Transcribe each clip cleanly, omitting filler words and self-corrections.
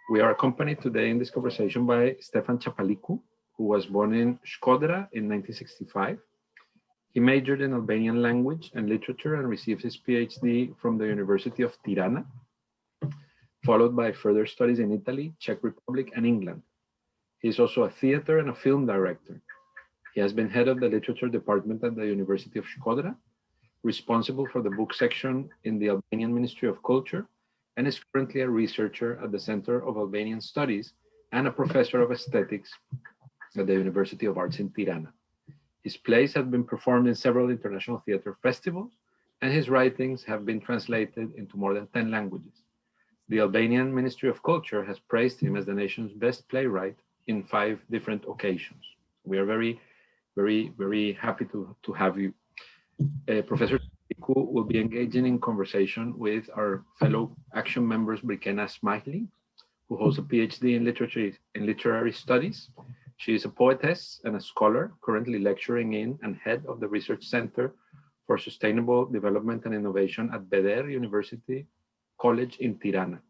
We are accompanied today in this conversation by Stefan Çapaliku, who was born in Shkodra in 1965. He majored in Albanian language and literature and received his PhD from the University of Tirana, followed by further studies in Italy, Czech Republic, and England. He is also a theater and a film director. He has been head of the literature department at the University of Shkodra, responsible for the book section in the Albanian Ministry of Culture, and is currently a researcher at the Center of Albanian Studies and a professor of aesthetics at the University of Arts in Tirana. His plays have been performed in several international theater festivals, and his writings have been translated into more than 10 languages. The Albanian Ministry of Culture has praised him as the nation's best playwright in 5 different occasions. We are very happy to have you. Professor Çapaliku will be engaging in conversation with our fellow Action members, Brikena Smajli, who holds a PhD in literary studies. She is a poetess and a scholar, currently lecturing in and head of the Research Center for Sustainable Development and Innovation at Beder University College in Tirana.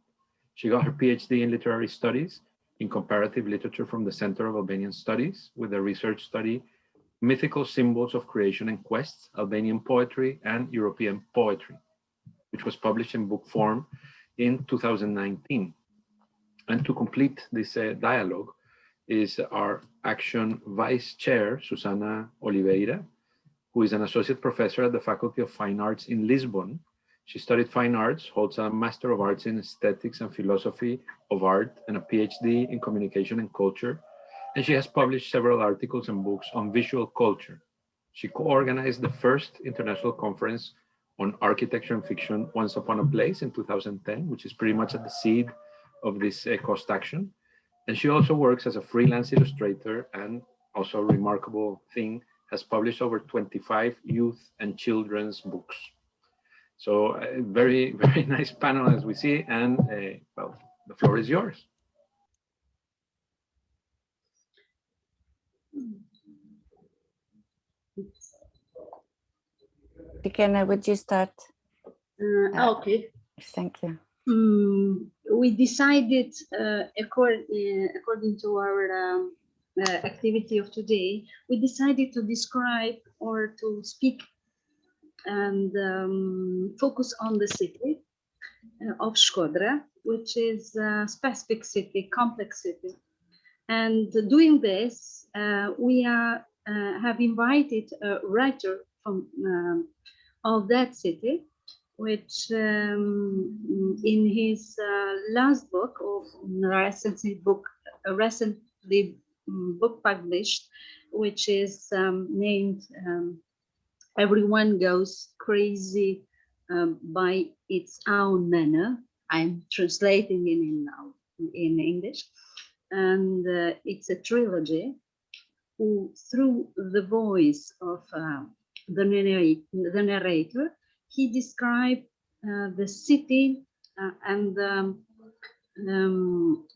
She got her PhD in literary studies in comparative literature from the Center of Albanian Studies with a research study Mythical Symbols of Creation and Quests, Albanian Poetry and European Poetry, which was published in book form in 2019. And to complete this dialogue is our Action Vice Chair, Susana Oliveira, who is an associate professor at the Faculty of Fine Arts in Lisbon. She studied fine arts, holds a Master of Arts in Aesthetics and Philosophy of Art, and a PhD in Communication and Culture. And she has published several articles and books on visual culture. She co-organized the first international conference on architecture and fiction, Once Upon a Place, in 2010, which is pretty much at the seed of this cost action. And she also works as a freelance illustrator, and also a remarkable thing, has published over 25 youth and children's books. So very nice panel as we see, and well, the floor is yours. Brikena, would you start? Okay. Thank you. We decided, according to our activity of today, we decided to describe or to speak and focus on the city of Shkodra, which is a specific city, complex city. And doing this, we have invited a writer from of that city, which in his last book, or recently book published, which is named Everyone Goes Crazy by Its Own Manner. I'm translating in English. And it's a trilogy who, through the voice of the narrator, he described the city and the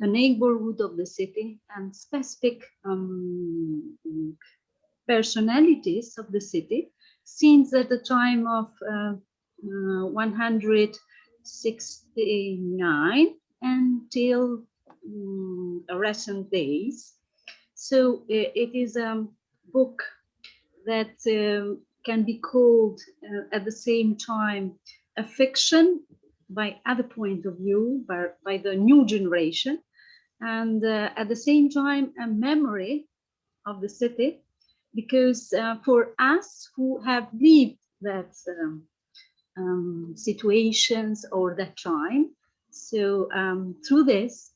neighborhood of the city and specific personalities of the city since at the time of 169 until recent days. So it is a book that can be called at the same time a fiction by other point of view, by the new generation, and at the same time a memory of the city, because for us who have lived that situations or that time, so through this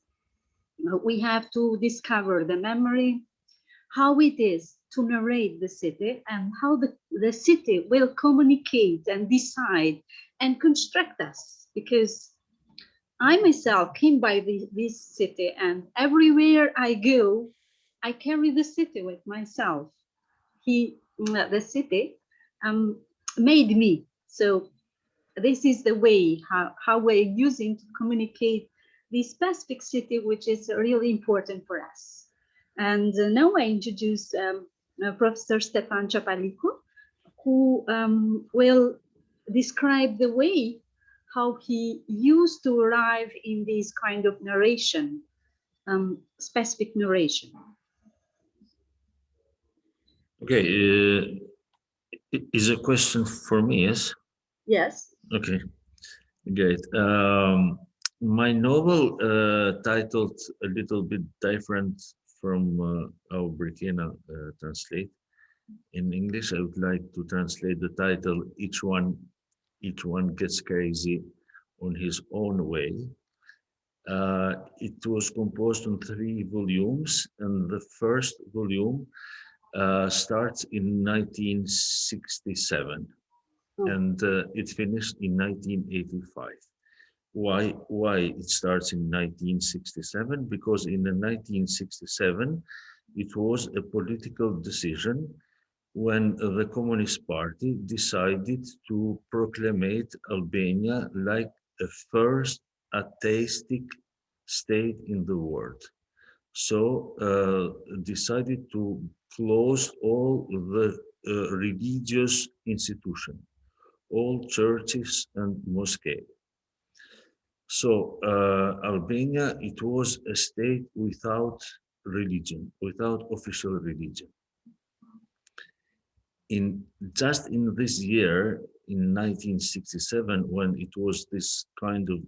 we have to discover the memory, how it is to narrate the city, and how the city will communicate and decide and construct us. Because I myself came by this city, and everywhere I go, I carry the city with myself. The city made me. So this is the way how we're using to communicate this specific city, which is really important for us. And now I introduce Professor Stefan Çapaliku, who will describe the way how he used to arrive in this kind of narration specific narration. Okay, is a question for me, yes? Yes. Okay, great. My novel titled a little bit different from how Brikena translate. In English, I would like to translate the title, Each One Gets Crazy on His Own Way. It was composed on 3 volumes, and the first volume starts in 1967, and it finished in 1985. Why it starts in 1967? Because in 1967, it was a political decision when the Communist Party decided to proclaim Albania like a first atheistic state in the world. So decided to close all the religious institutions, all churches and mosques. So Albania, it was a state without religion, without official religion. Just in this year, in 1967, when it was this kind of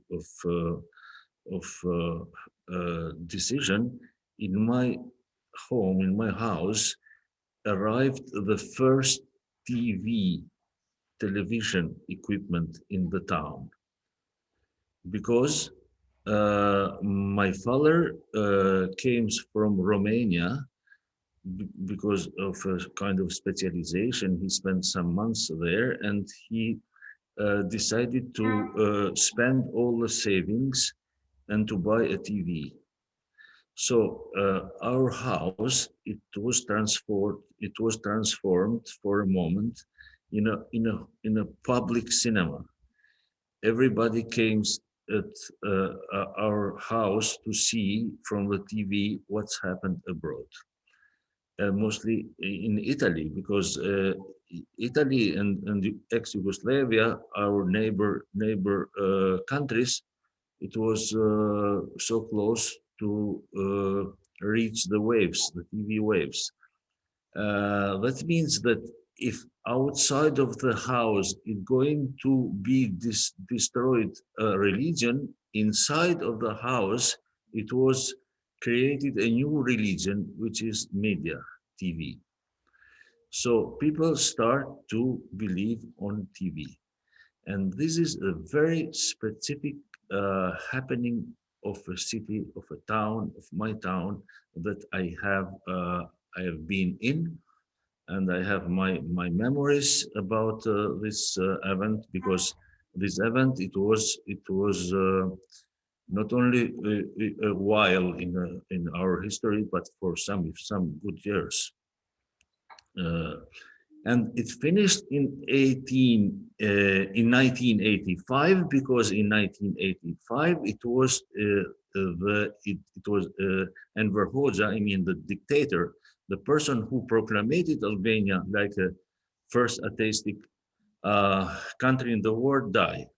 decision, in my home, in my house, arrived the first television equipment in the town, because my father came from Romania because of a kind of specialization. He spent some months there, and he decided to spend all the savings and to buy a TV. So our house, it was transformed for a moment in a public cinema. Everybody came at our house to see from the TV what's happened abroad. Mostly in Italy, because Italy and ex-Yugoslavia, our neighbor countries, it was so close to reach the waves, the TV waves. That means that if outside of the house it's going to be destroyed religion, inside of the house it was created a new religion, which is media, TV. So people start to believe on TV. And this is a very specific happening of a city, of a town, of my town, that I have been in, and I have my memories about this event, because this event, it was not only a while in our history, but for some good years. And it finished in 1985, because in 1985 it was Enver Hoxha, I mean the dictator, the person who proclaimed Albania like a first atheistic country in the world, died.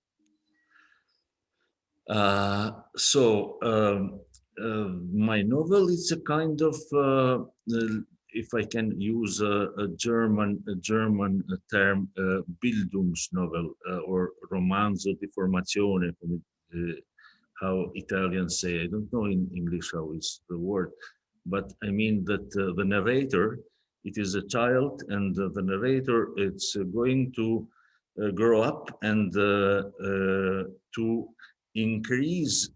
My novel is a kind of if I can use a German term, Bildungsnovel, or romanzo di formazione, how Italians say. I don't know in English how is the word, but I mean that the narrator, it is a child, and the narrator, it's going to grow up and to increase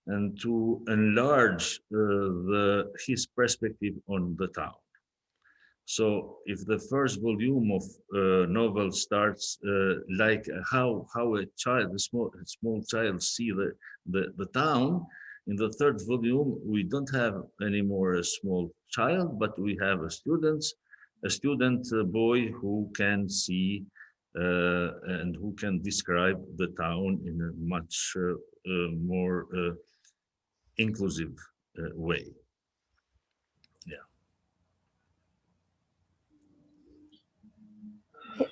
and to enlarge his perspective on the town. So if the first volume of novel starts like how a child, a small child see the town, in the third volume we don't have anymore a small child, but we have a student boy who can see and who can describe the town in a much more inclusive way. Yeah.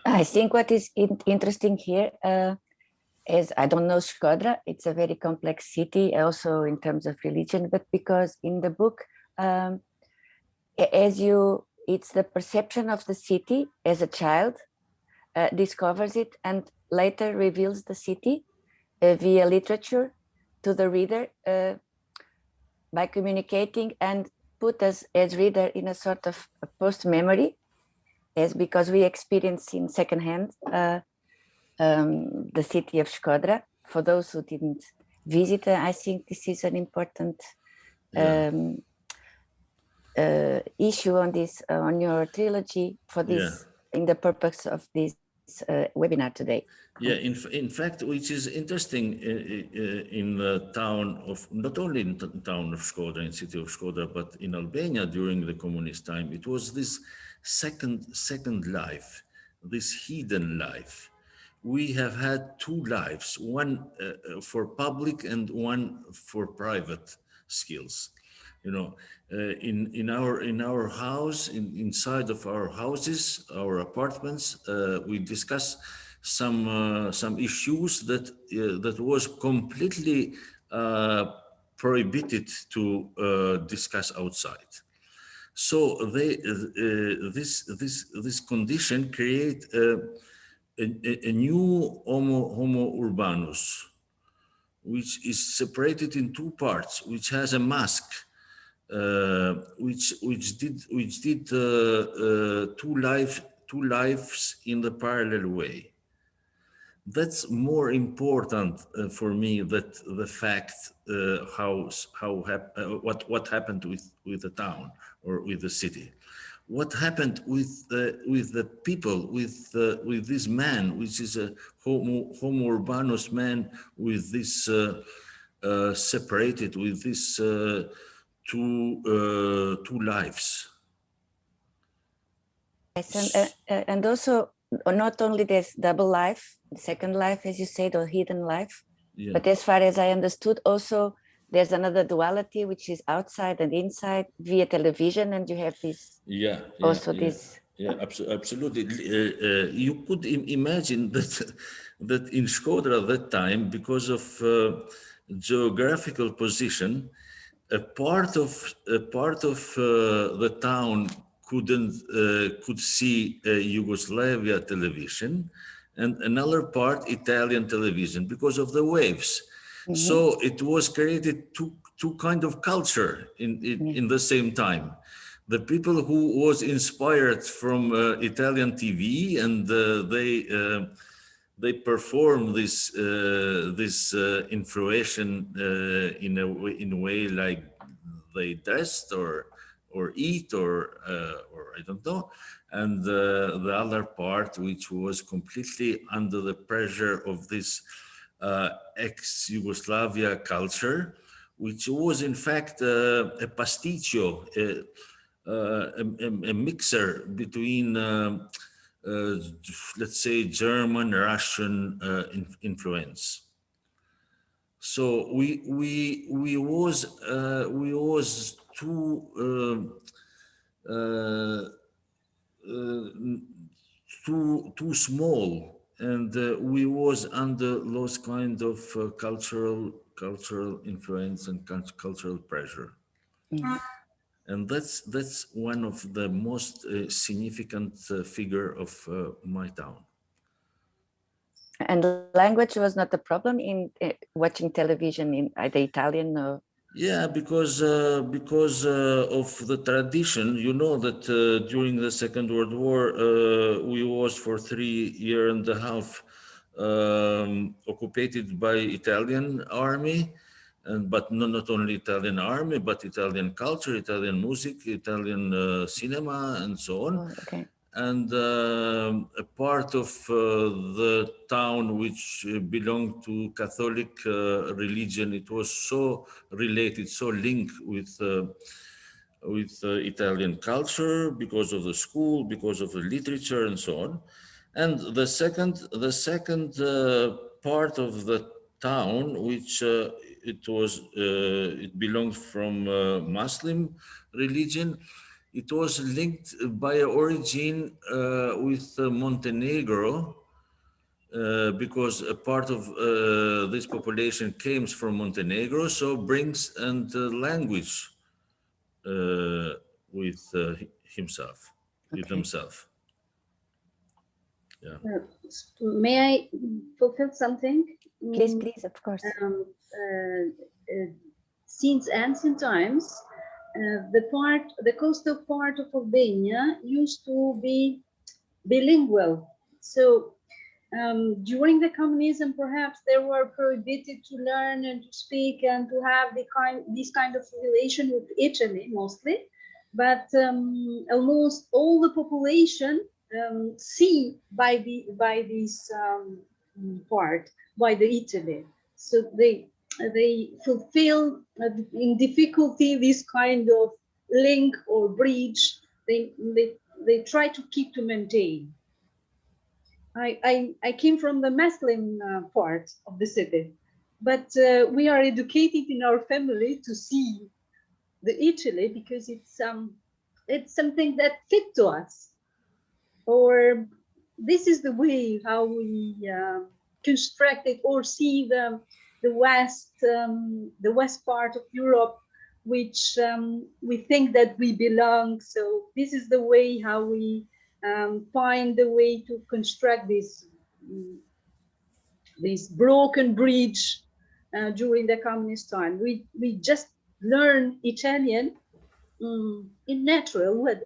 I think what is interesting here, as I don't know Shkodra, it's a very complex city, also in terms of religion, but because in the book, it's the perception of the city as a child discovers it and later reveals the city via literature to the reader by communicating and put us as reader in a sort of a post-memory, as because we experience in secondhand the city of Shkodra. For those who didn't visit, I think this is an important issue on this on your trilogy for this in the purpose of this webinar today. Yeah, in fact, which is interesting in the town of, not only in the town of Shkodra, in city of Shkodra, but in Albania during the communist time, it was this second life, this hidden life. We have had two lives, one for public and one for private skills. You know, in our house, inside of our houses, our apartments, we discuss some issues that was completely prohibited to discuss outside. So this condition create a new homo urbanus, which is separated in two parts, which has a mask, which did two lives in the parallel way. That's more important for me, that the fact what happened with the town or with the city. What happened with the people, with this man, which is a homo urbanus man, with this separated, with this two lives. Yes, and also not only there's double life, second life, as you said, or hidden life, but as far as I understood, also there's another duality, which is outside and inside via television, and you have this. This. Yeah, absolutely. You could imagine that in Shkodra at that time, because of geographical position, a part of the town could see Yugoslavia television, and another part Italian television because of the waves. Mm-hmm. So it was created two kind of culture in the same time. The people who was inspired from Italian TV, and they perform this influation in a way, like they dressed or eat or I don't know, and the other part, which was completely under the pressure of this ex-Yugoslavia culture, which was in fact a pasticcio, a mixer between let's say German, Russian influence. So we was too small, and we was under those kind of cultural influence and cultural pressure. Mm-hmm. And that's one of the most significant figure of my town. And language was not a problem in watching television in either Italian or. Yeah, because of the tradition, you know that during the Second World War, we was for 3.5 years occupied by Italian army, but not only Italian army, but Italian culture, Italian music, Italian cinema, and so on. Oh, okay. And a part of the town which belonged to Catholic religion, it was so related, so linked with Italian culture because of the school, because of the literature, and so on. And the second part of the town, which it belonged from Muslim religion. It was linked by origin with Montenegro, because a part of this population came from Montenegro, so brings and language with himself, with himself. Yeah. May I fulfill something? Please, please, of course. Since ancient times, the coastal part of Albania used to be bilingual. So during the communism, perhaps they were prohibited to learn and to speak and to have this kind of relation with Italy mostly. But almost all the population see by this part, by the Italy. So they fulfill in difficulty this kind of link or bridge. They try to maintain. I came from the masculine part of the city, but we are educated in our family to see the Italy because it's something that fit to us, or this is the way how we construct it or see the west part of Europe, which we think that we belong. So this is the way how we find the way to construct this broken bridge during the communist time. We just learn Italian in natural way,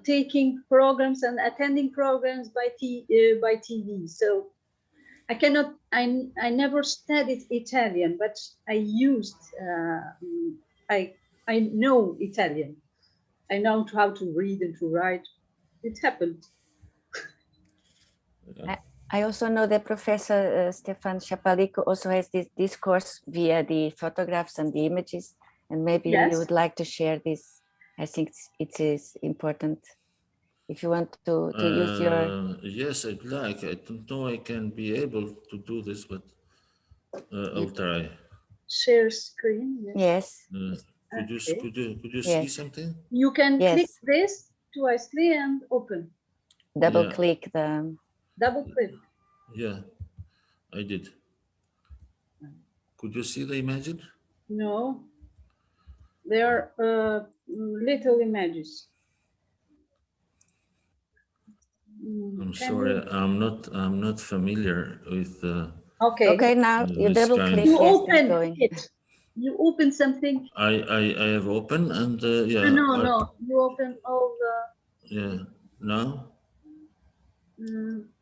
taking programs and attending programs by TV. So I never studied Italian, but I know Italian. I know how to read and to write. It happened. I also know that Professor Stefan Çapaliku also has this course via the photographs and the images, and maybe you would like to share this. I think it is important. If you want to use your... Yes, I'd like. I don't know I can be able to do this, but I'll try. Share screen. Yes. Could you Yes. see something? You can click this twice and open. Double click the... Double click. Yeah, I did. Could you see the image? No. There are little images. I'm sorry, I'm not familiar with. Okay, now you double click. You open it. You open something. I have opened and yeah. No. You open all the. Yeah. Now.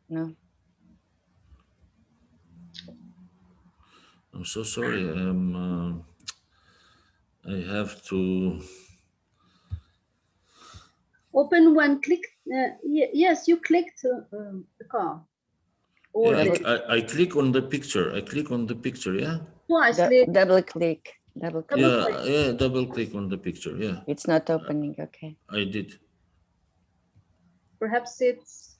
No. I'm so sorry. I have to. Open one, click. Yes, you clicked the car. Or yeah, I click on the picture. I click on the picture, yeah? Twice. Double click. Double click. Yeah, double click on the picture, yeah. It's not opening, okay. I did. Perhaps it's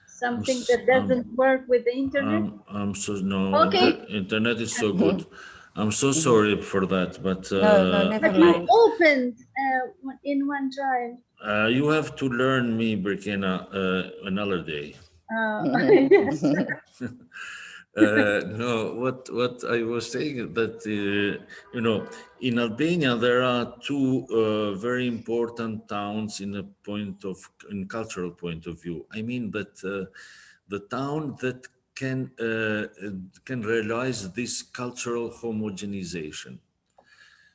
something that doesn't work with the internet. Okay. The internet is so good. I'm so sorry for that, but no, never mind. You opened in one time. You have to learn me, Brikena, another day. Yes. No, what I was saying is that you know, in Albania there are two very important towns in cultural point of view. I mean that the town that can realize this cultural homogenization.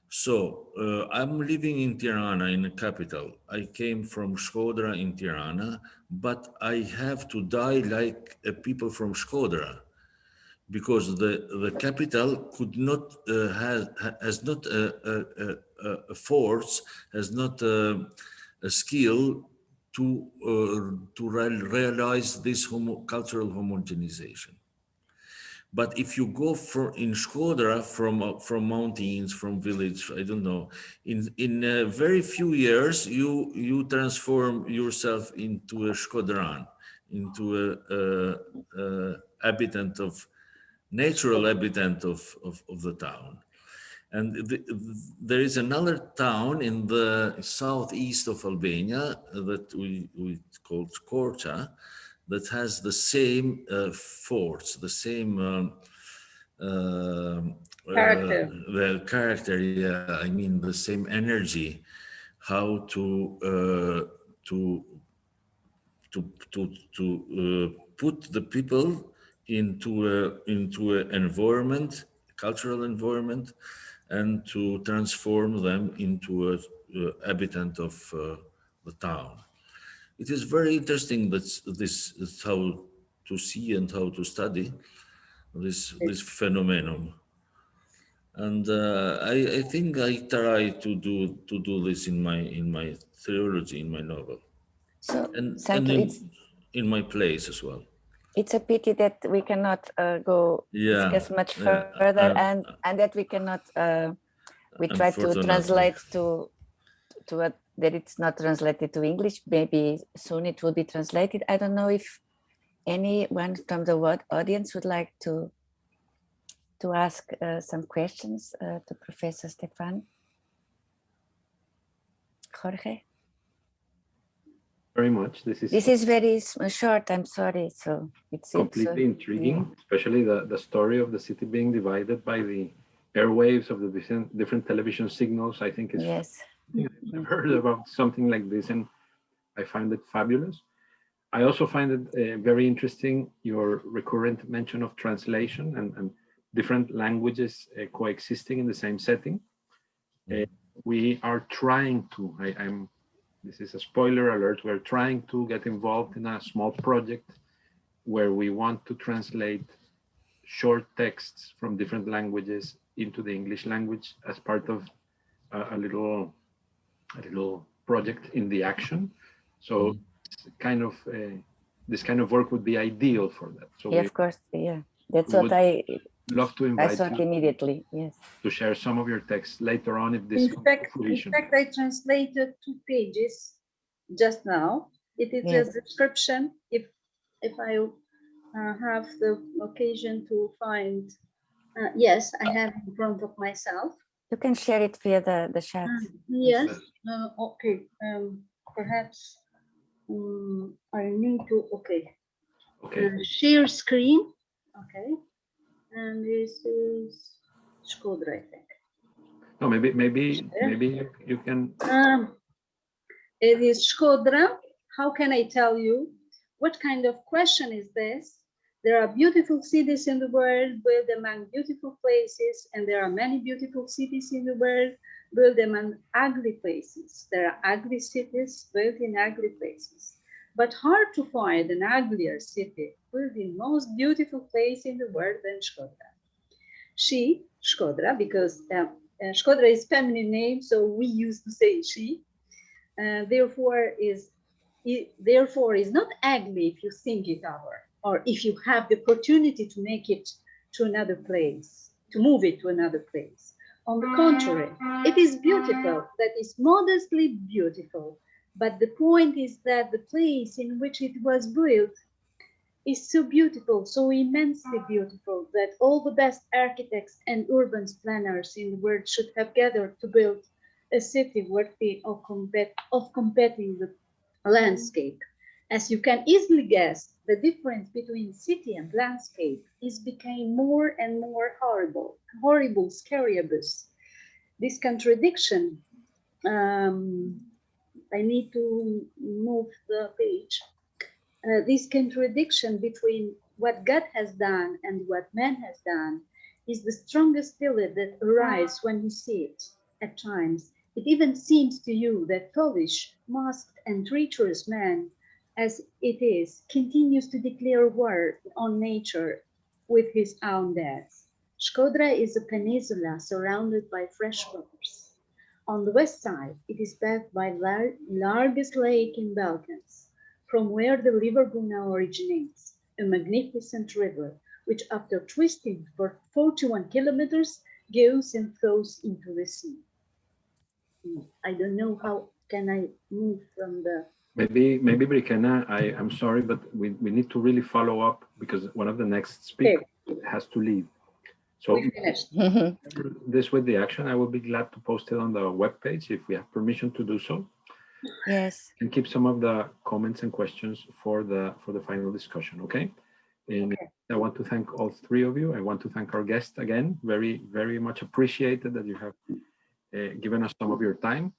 So I'm living in Tirana, in the capital. I came from Shkodra in Tirana, but I have to die like people from Shkodra, because the capital could not has not a force, has not a skill to realize this cultural homogenization. But if you go in Shkodra from mountains, from village, I don't know, in very few years you transform yourself into a Shkodran, into a habitant of natural habitant of the town. And there is another town in the southeast of Albania that we call Skorcha, that has the same force, the same Character. the character. Yeah, I mean the same energy. How to put the people into an environment, cultural environment, and to transform them into a habitant of the town. It is very interesting that this is how to see and how to study this phenomenon. And I think I try to do this in my theology, in my novel, So, and Santo, in my plays as well. it's a pity that we cannot go discuss much further, and that we cannot. We try to translate to that it's not translated to English. Maybe soon it will be translated. I don't know if anyone from the audience would like to ask some questions to Professor Stefan. Jorge? Very much. This is very short, I'm sorry. So it's completely intriguing, especially the story of the city being divided by the airwaves of the different television signals. I think is I've heard about something like this, and I find it fabulous. I also find it very interesting, your recurrent mention of translation and different languages coexisting in the same setting. We are trying to, this is a spoiler alert, we're trying to get involved in a small project where we want to translate short texts from different languages into the English language as part of a little project in the action. So this kind of work would be ideal for that. So of course, that's what I love to invite I thought you immediately, to share some of your texts later on if this in fact, I translated 2 pages just now. It is a description. If I have the occasion to find, yes, I have in front of myself. You can share it via the chat. Yes. Okay. Perhaps I need to. Okay. Share screen. Okay. And this is Škodra, I think. No, maybe you can. It is Škodra. How can I tell you? What kind of question is this? There are beautiful cities in the world built among beautiful places, and there are many beautiful cities in the world built among ugly places. There are ugly cities built in ugly places, but hard to find an uglier city built in most beautiful place in the world than Škodra. She, Škodra, because Škodra is feminine name, so we used to say she. Therefore is not ugly if you think it over, or if you have the opportunity to make it to another place, to move it to another place. On the contrary, it is beautiful, that is modestly beautiful. But the point is that the place in which it was built is so beautiful, so immensely beautiful, that all the best architects and urban planners in the world should have gathered to build a city worthy of combating the landscape. As you can easily guess, the difference between city and landscape is becoming more and more horrible, scary abyss. This contradiction, I need to move the page. This contradiction between what God has done and what man has done is the strongest feeling that arises when you see it. At times, it even seems to you that foolish, masked, and treacherous man, as it is, continues to declare war on nature with his own death. Škodra is a peninsula surrounded by fresh waters. On the west side, it is backed by the largest lake in Balkans, from where the river Buna originates, a magnificent river, which after twisting for 41 kilometers, goes and flows into the sea. I don't know how can I move from the... Maybe Brikena, I'm sorry, but we need to really follow up because one of the next speakers has to leave. So We finished. this with the action, I will be glad to post it on the webpage if we have permission to do so. Yes. And keep some of the comments and questions for the final discussion, okay? And I want to thank all three of you. I want to thank our guest again. Very, very much appreciated that you have given us some of your time.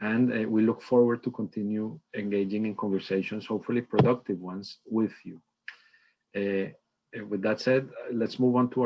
And we look forward to continue engaging in conversations, hopefully productive ones, with you. With that said, let's move on to our